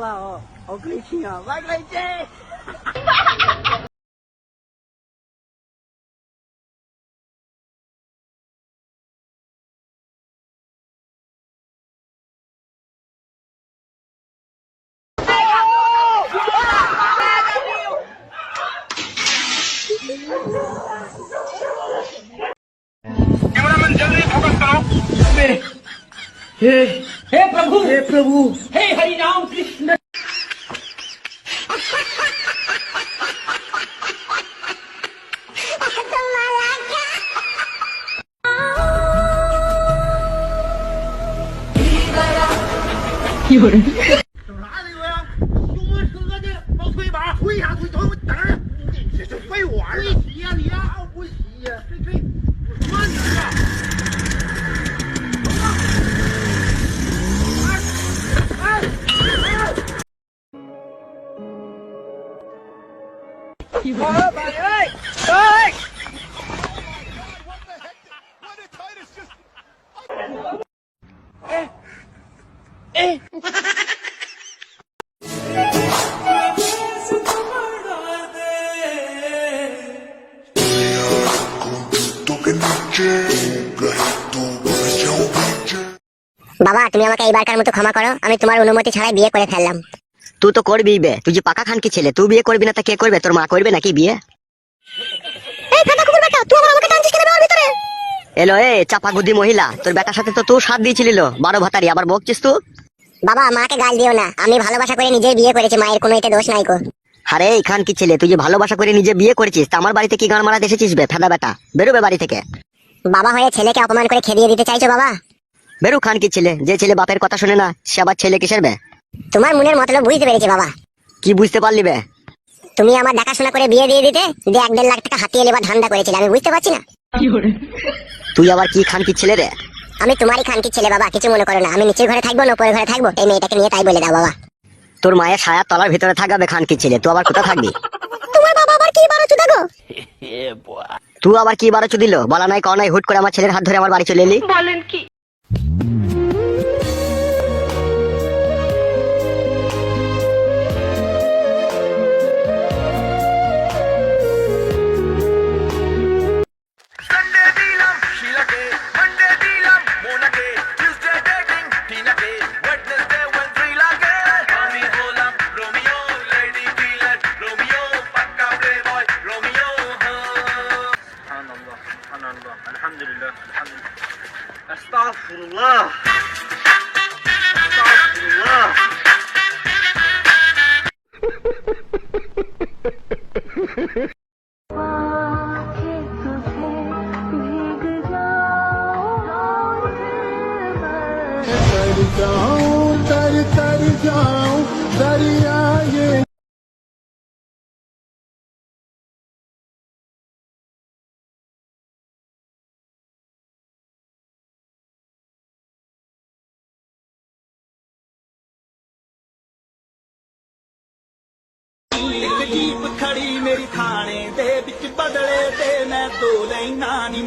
哦，好开心啊！我来接。कैमरामैन जल्दी फोकस करो। हे हे प्रभु हे प्रभु हे हरि राम कृष्ण哪里有呀？用我车的往推把，推啥推？等我等着。你这废物玩意儿！不洗呀你呀？不洗呀？这慢点啊！বাবা তুমি আমাকে এইবারকার মতো ক্ষমা করো, আমি তোমার অনুমতি ছাড়াই বিয়ে করে ফেললাম। তুই তো করবি বে, তুই যে পাকা খান কি ছেলে, তুই বিয়ে করবি না তা কে করবে? তোর মা করবে নাকি বিয়ে? এই ফাটা কুকুর বেটা, তুই আমার আমাকে টানছিস কেন ওর ভিতরে? এলো এ চাপা গুদি মহিলা, তোর বেটার সাথে তো তুই সাথ দিয়েছিলিল, 12 ভাতারি, আবার বকছিস তুই? বাবা মাকে গাল দিও না, আমি ভালোবাসা করে নিজেই বিয়ে করেছি, মায়ের কোনো এতে দোষ নাই কো। আরে এই খান কি ছেলে, তুই যে ভালোবাসা করে নিজে বিয়ে করেছিস, তা আমার বাড়িতে কি গান মারা এসেছিস বে ফেদা বেটা? বেরোবে বাড়ি থেকে। বাবা হয়ে ছেলেকে অপমান করে খেদিয়ে দিতে চাইছো বাবা? বেরু খান কি ছেলে, যে ছেলে বাপের কথা শুনে না সে আবার ছেলে কিসের বে? তোমার মনের মতলব বুঝতে পেরেছি বাবা। কি বুঝতে পারলি বে? তুমি আমার দেখাশোনা করে বিয়ে দিয়ে দিতে, দিয়ে 1.5 লাখ টাকা হাতিয়ে নেবার ধান্দা করেছিলে, আমি বুঝতে পারছি না। তুই আবার কি খান কি ছেলে রে? আমি তোমারই খানকি ছেলে বাবা, কিছু মনে করো না। আমি নিচের ঘরে থাকবো না উপরের ঘরে থাকবো, এই মেয়েটাকে নিয়ে তাই বলে দাও বাবা। তোর মায়ের ছায়া তলার ভিতরে থাকবে খান কি ছেলে, তুই আবার কোথা থাকবি? তোমার বাবা আবার কি বারো চুদা গো? তুই আবার কি বারোচু দিল? বলা নাই কও নাই, হুট করে আমার ছেলের হাত ধরে আমার বাড়ি চলে এলি। বলেন কি? संडे दिलम शीलाके, मंडे दिलम मोनाके, ट्यूसडे डेटिंग टीनाके, वेडनेसडे वेंट्री लागे, আমি হলাম রোমিও, লেডি কিলার রোমিও, পাক্কা প্লেবয় রোমিও। সুবহানাল্লাহ সুবহানাল্লাহ আলহামদুলিল্লাহ আলহামদুলিল্লাহ আস্তাগফিরুল্লাহ আস্তাগফিরুল্লাহ। जीप खड़ी मेरी थाने दे बिच बदले ते मैं तो लेना नी